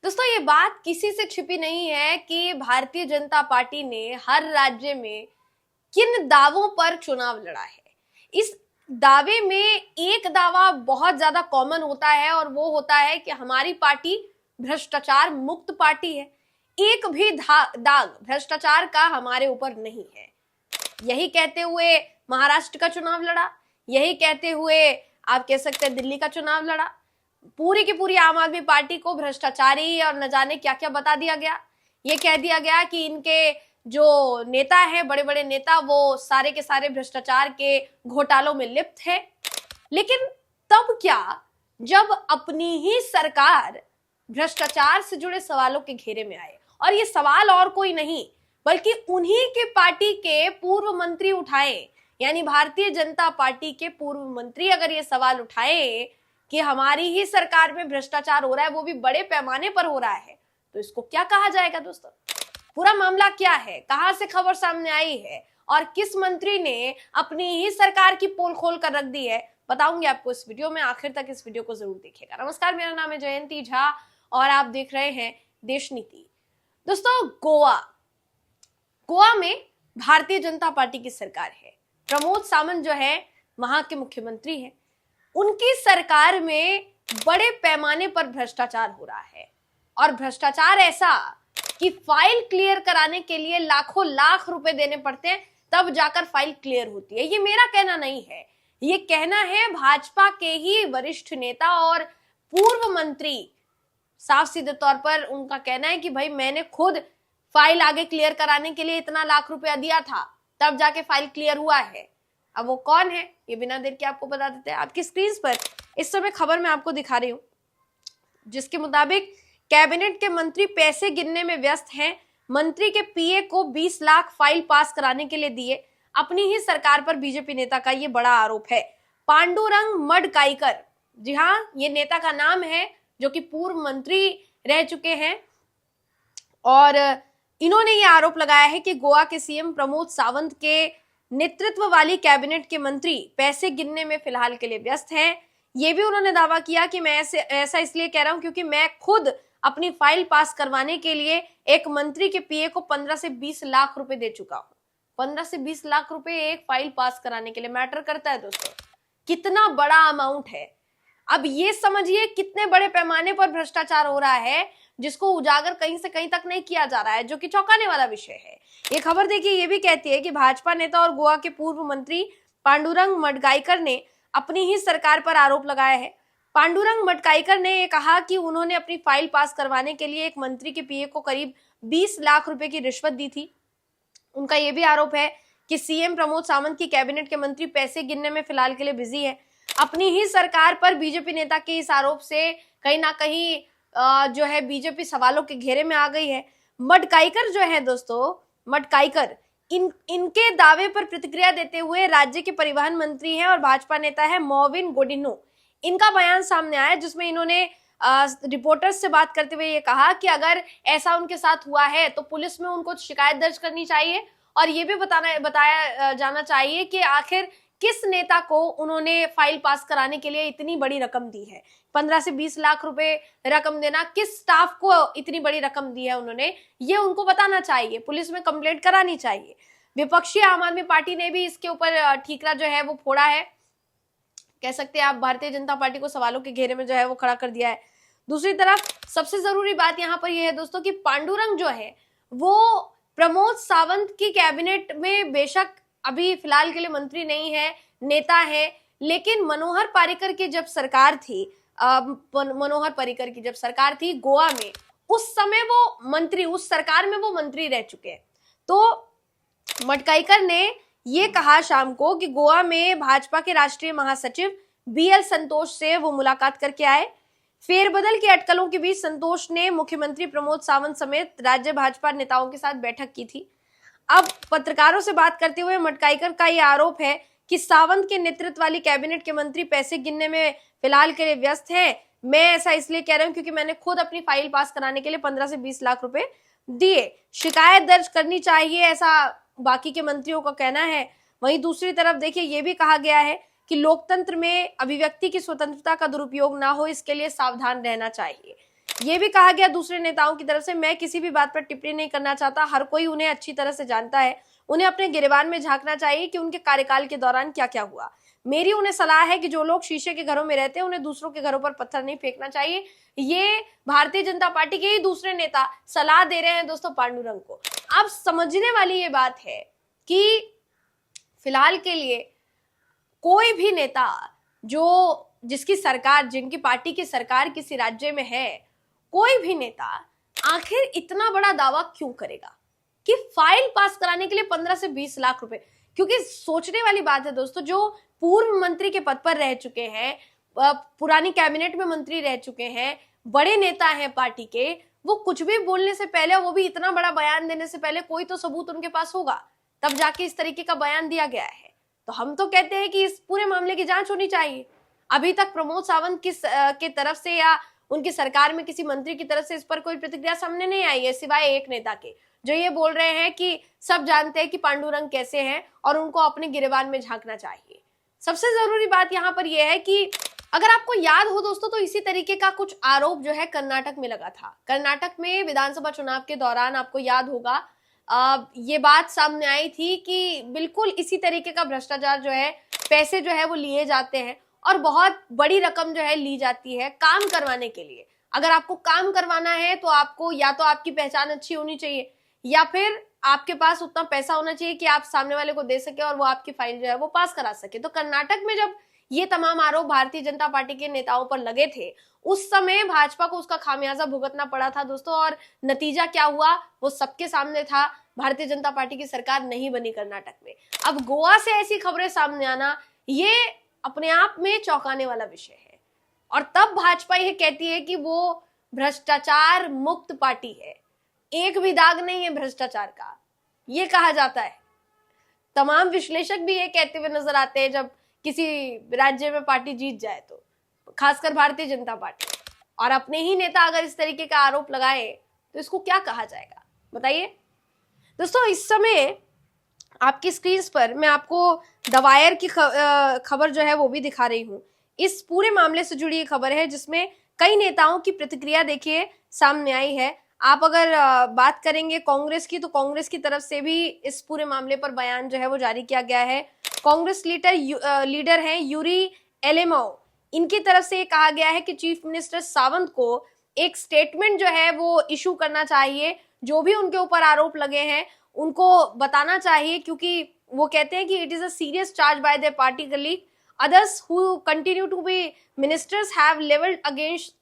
दोस्तों ये बात किसी से छिपी नहीं है कि भारतीय जनता पार्टी ने हर राज्य में किन दावों पर चुनाव लड़ा है। इस दावे में एक दावा बहुत ज्यादा कॉमन होता है और वो होता है कि हमारी पार्टी भ्रष्टाचार मुक्त पार्टी है। एक भी दाग भ्रष्टाचार का हमारे ऊपर नहीं है। यही कहते हुए महाराष्ट्र का चुनाव लड़ा, यही कहते हुए आप कह सकते हैं दिल्ली का चुनाव लड़ा। पूरी की पूरी आम आदमी पार्टी को भ्रष्टाचारी और न जाने क्या क्या बता दिया गया। ये कह दिया गया कि इनके जो नेता है, बड़े बड़े नेता, वो सारे के सारे भ्रष्टाचार के घोटालों में लिप्त है। लेकिन तब क्या, जब अपनी ही सरकार भ्रष्टाचार से जुड़े सवालों के घेरे में आए, और ये सवाल और कोई नहीं बल्कि उन्हीं के पार्टी के पूर्व मंत्री उठाए, यानी भारतीय जनता पार्टी के पूर्व मंत्री अगर ये सवाल उठाए कि हमारी ही सरकार में भ्रष्टाचार हो रहा है, वो भी बड़े पैमाने पर हो रहा है, तो इसको क्या कहा जाएगा दोस्तों? पूरा मामला क्या है, कहां से खबर सामने आई है और किस मंत्री ने अपनी ही सरकार की पोल खोल कर रख दी है, बताऊंगी आपको इस वीडियो में। आखिर तक इस वीडियो को जरूर देखिएगा। नमस्कार, मेरा नाम है जयंती झा और आप देख रहे हैं देश नीति। दोस्तों गोवा में भारतीय जनता पार्टी की सरकार है। प्रमोद सावंत जो है वहां के मुख्यमंत्री हैं। उनकी सरकार में बड़े पैमाने पर भ्रष्टाचार हो रहा है, और भ्रष्टाचार ऐसा कि फाइल क्लियर कराने के लिए लाखों लाख रुपए देने पड़ते हैं, तब जाकर फाइल क्लियर होती है। ये मेरा कहना नहीं है, ये कहना है भाजपा के ही वरिष्ठ नेता और पूर्व मंत्री। साफ सीधे तौर पर उनका कहना है कि भाई मैंने खुद फाइल आगे क्लियर कराने के लिए इतना लाख रुपया दिया था, तब जाके फाइल क्लियर हुआ है। अब वो कौन है ये बिना देर के आपको बता देते हैं। आपकी स्क्रीन पर इस समय खबर मैं आपको दिखा रही हूं, जिसके मुताबिक कैबिनेट के मंत्री पैसे गिनने में व्यस्त हैं। मंत्री के पीए को 20 लाख फाइल पास कराने के लिए दिए। अपनी ही सरकार पर बीजेपी नेता का ये बड़ा आरोप है। पांडुरंग मडकाईकर, जी हाँ, ये नेता का नाम है, जो कि पूर्व मंत्री रह चुके हैं, और इन्होंने ये आरोप लगाया है कि गोवा के सीएम प्रमोद सावंत के नेतृत्व वाली कैबिनेट के मंत्री पैसे गिनने में फिलहाल के लिए व्यस्त हैं। ये भी उन्होंने दावा किया कि मैं ऐसा इसलिए कह रहा हूं क्योंकि मैं खुद अपनी फाइल पास करवाने के लिए एक मंत्री के पीए को 15 से 20 लाख रुपए दे चुका हूं। 15 से 20 लाख रुपए एक फाइल पास कराने के लिए मैटर करता है दोस्तों, कितना बड़ा अमाउंट है। अब ये समझिए कितने बड़े पैमाने पर भ्रष्टाचार हो रहा है, जिसको उजागर कहीं से कहीं तक नहीं किया जा रहा है, जो कि चौंकाने वाला विषय है। ये खबर देखिए, ये भी कहती है कि भाजपा नेता और गोवा के पूर्व मंत्री पांडुरंग मडकाईकर ने अपनी ही सरकार पर आरोप लगाया है। पांडुरंग मडकाईकर ने ये कहा कि उन्होंने अपनी फाइल पास करवाने के लिए एक मंत्री के पीए को करीब 20 लाख रुपए की रिश्वत दी थी। उनका यह भी आरोप है कि सीएम प्रमोद सावंत की कैबिनेट के मंत्री पैसे गिनने में फिलहाल के लिए बिजी है। अपनी ही सरकार पर बीजेपी नेता के इस आरोप से कहीं ना कहीं जो है बीजेपी सवालों के घेरे में आ गई है। मडकाईकर जो है दोस्तों, मडकाईकर इनके दावे पर प्रतिक्रिया देते हुए राज्य के परिवहन मंत्री हैं और भाजपा नेता है मोविन गोडिनो। इनका बयान सामने आया, जिसमें इन्होंने रिपोर्टर्स से बात करते हुए ये कहा कि अगर ऐसा उनके साथ हुआ है तो पुलिस में उनको शिकायत दर्ज करनी चाहिए, और ये भी बताया जाना चाहिए कि आखिर किस नेता को उन्होंने फाइल पास कराने के लिए इतनी बड़ी रकम दी है। 15 से 20 लाख रुपए रकम देना, किस स्टाफ को इतनी बड़ी रकम दी है उन्होंने, ये उनको बताना चाहिए, पुलिस में कंप्लेंट करानी चाहिए। विपक्षी आम आदमी पार्टी ने भी इसके ऊपर ठीकरा जो है वो फोड़ा है। कह सकते हैं आप भारतीय जनता पार्टी को सवालों के घेरे में जो है वो खड़ा कर दिया है। दूसरी तरफ सबसे जरूरी बात यहाँ पर यह है दोस्तों कि पांडुरंग जो है वो प्रमोद सावंत की कैबिनेट में बेशक अभी फिलहाल के लिए मंत्री नहीं है, नेता है, लेकिन मनोहर पर्रिकर की जब सरकार थी गोवा में, उस समय वो मंत्री, उस सरकार में वो मंत्री रह चुके हैं। तो मडकाईकर ने ये कहा शाम को कि गोवा में भाजपा के राष्ट्रीय महासचिव बीएल संतोष से वो मुलाकात करके आए। फेरबदल की अटकलों के बीच संतोष ने मुख्यमंत्री प्रमोद सावंत समेत राज्य भाजपा नेताओं के साथ बैठक की थी। अब पत्रकारों से बात करते हुए मडकाईकर का यह आरोप है कि सावंत के नेतृत्व वाली कैबिनेट के मंत्री पैसे गिनने में फिलहाल के लिए व्यस्त हैं। मैं ऐसा इसलिए कह रहा हूं क्योंकि मैंने खुद अपनी फाइल पास कराने के लिए 15 से 20 लाख रुपए दिए। शिकायत दर्ज करनी चाहिए, ऐसा बाकी के मंत्रियों का कहना है। वहीं दूसरी तरफ देखिए, ये भी कहा गया है कि लोकतंत्र में अभिव्यक्ति की स्वतंत्रता का दुरुपयोग ना हो, इसके लिए सावधान रहना चाहिए। ये भी कहा गया दूसरे नेताओं की तरफ से, मैं किसी भी बात पर टिप्पणी नहीं करना चाहता, हर कोई उन्हें अच्छी तरह से जानता है, उन्हें अपने गिरेबान में झांकना चाहिए कि उनके कार्यकाल के दौरान क्या क्या हुआ। मेरी उन्हें सलाह है कि जो लोग शीशे के घरों में रहते हैं उन्हें दूसरों के घरों पर पत्थर नहीं फेंकना चाहिए। ये भारतीय जनता पार्टी के ही दूसरे नेता सलाह दे रहे हैं दोस्तों पांडुरंग को। अब समझने वाली ये बात है कि फिलहाल के लिए कोई भी नेता जिसकी सरकार, जिनकी पार्टी की सरकार किसी राज्य में है, कोई भी नेता आखिर इतना बड़ा दावा क्यों करेगा कि फाइल पास कराने के लिए 15 से 20 लाख रुपए। क्योंकि सोचने वाली बात है दोस्तों, जो पूर्व मंत्री के पद पर रह चुके हैं, पुरानी कैबिनेट में मंत्री रह चुके हैं, बड़े नेता हैं पार्टी के, वो कुछ भी बोलने से पहले, वो भी इतना बड़ा बयान देने से पहले कोई तो सबूत उनके पास होगा, तब जाके इस तरीके का बयान दिया गया है। तो हम तो कहते हैं कि इस पूरे मामले की जांच होनी चाहिए। अभी तक प्रमोद सावंत की तरफ से या उनकी सरकार में किसी मंत्री की तरफ से इस पर कोई प्रतिक्रिया सामने नहीं आई है, सिवाय एक नेता के, जो ये बोल रहे हैं कि सब जानते हैं कि पांडुरंग कैसे हैं और उनको अपने गिरेबान में झांकना चाहिए। सबसे जरूरी बात यहाँ पर यह है कि अगर आपको याद हो दोस्तों, तो इसी तरीके का कुछ आरोप जो है कर्नाटक में लगा था। कर्नाटक में विधानसभा चुनाव के दौरान आपको याद होगा, ये बात सामने आई थी कि बिल्कुल इसी तरीके का भ्रष्टाचार जो है, पैसे जो है वो लिए जाते हैं और बहुत बड़ी रकम जो है ली जाती है काम करवाने के लिए। अगर आपको काम करवाना है तो आपको या तो आपकी पहचान अच्छी होनी चाहिए या फिर आपके पास उतना पैसा होना चाहिए कि आप सामने वाले को दे सके और वो आपकी फाइल जो है वो पास करा सके। तो कर्नाटक में जब ये तमाम आरोप भारतीय जनता पार्टी के नेताओं पर लगे थे, उस समय भाजपा को उसका खामियाजा भुगतना पड़ा था दोस्तों, और नतीजा क्या हुआ वो सबके सामने था। भारतीय जनता पार्टी की सरकार नहीं बनी कर्नाटक में। अब गोवा से ऐसी खबरें सामने आना, ये अपने आप में चौंकाने वाला विषय है। और तब भाजपा यह कहती है कि वो भ्रष्टाचार मुक्त पार्टी है, एक भी दाग नहीं है भ्रष्टाचार का, ये कहा जाता है। तमाम विश्लेषक भी ये कहते हुए नजर आते हैं जब किसी राज्य में पार्टी जीत जाए तो, खासकर भारतीय जनता पार्टी, और अपने ही नेता अगर इस तरीके का आरोप लगाए तो इसको क्या कहा जाएगा, बताइए दोस्तों। इस समय आपकी स्क्रीन पर मैं आपको द वायर की खबर जो है वो भी दिखा रही हूँ। इस पूरे मामले से जुड़ी ये खबर है जिसमें कई नेताओं की प्रतिक्रिया देखिए सामने आई है। आप अगर बात करेंगे कांग्रेस की, तो कांग्रेस की तरफ से भी इस पूरे मामले पर बयान जो है वो जारी किया गया है। कांग्रेस लीडर हैं यूरी एलेमो, इनकी तरफ से कहा गया है कि चीफ मिनिस्टर सावंत को एक स्टेटमेंट जो है वो इशू करना चाहिए, जो भी उनके ऊपर आरोप लगे हैं उनको बताना चाहिए, क्योंकि वो कहते हैं कि it is a serious charge by there party colleague, others who continue to be ministers have leveled against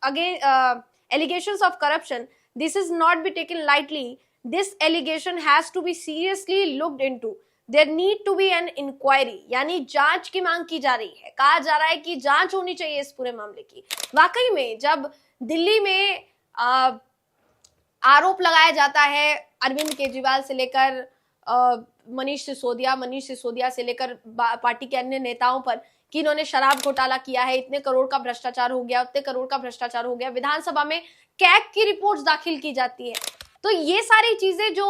allegations of corruption. This is not be taken lightly. This allegation has to be seriously looked into. There need to be an inquiry. यानी जांच की मांग की जा रही है। कहा जा रहा है कि जांच होनी चाहिए इस पूरे मामले की। वाकई में जब दिल्ली में आरोप लगाया जाता है अरविंद केजरीवाल से लेकर मनीष सिसोदिया से लेकर पार्टी के अन्य नेताओं पर कि इन्होंने शराब घोटाला किया है, इतने करोड़ का भ्रष्टाचार हो गया, उतने करोड़ का भ्रष्टाचार हो गया, विधानसभा में कैग की रिपोर्ट्स दाखिल की जाती है। तो ये सारी चीजें जो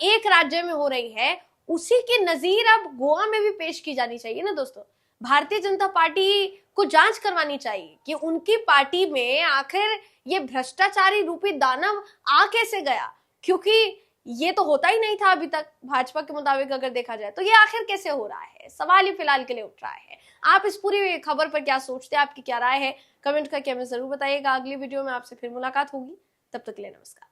एक राज्य में हो रही है, उसी की नजीर अब गोवा में भी पेश की जानी चाहिए ना दोस्तों। भारतीय जनता पार्टी को जांच करवानी चाहिए कि उनकी पार्टी में आखिर ये भ्रष्टाचारी रूपी दानव आ कैसे गया, क्योंकि ये तो होता ही नहीं था अभी तक भाजपा के मुताबिक अगर देखा जाए तो। ये आखिर कैसे हो रहा है, सवाल ही फिलहाल के लिए उठ रहा है। आप इस पूरी खबर पर क्या सोचते हैं, आपकी क्या राय है, कमेंट करके हमें जरूर बताइएगा। अगली वीडियो में आपसे फिर मुलाकात होगी, तब तक के लिए नमस्कार।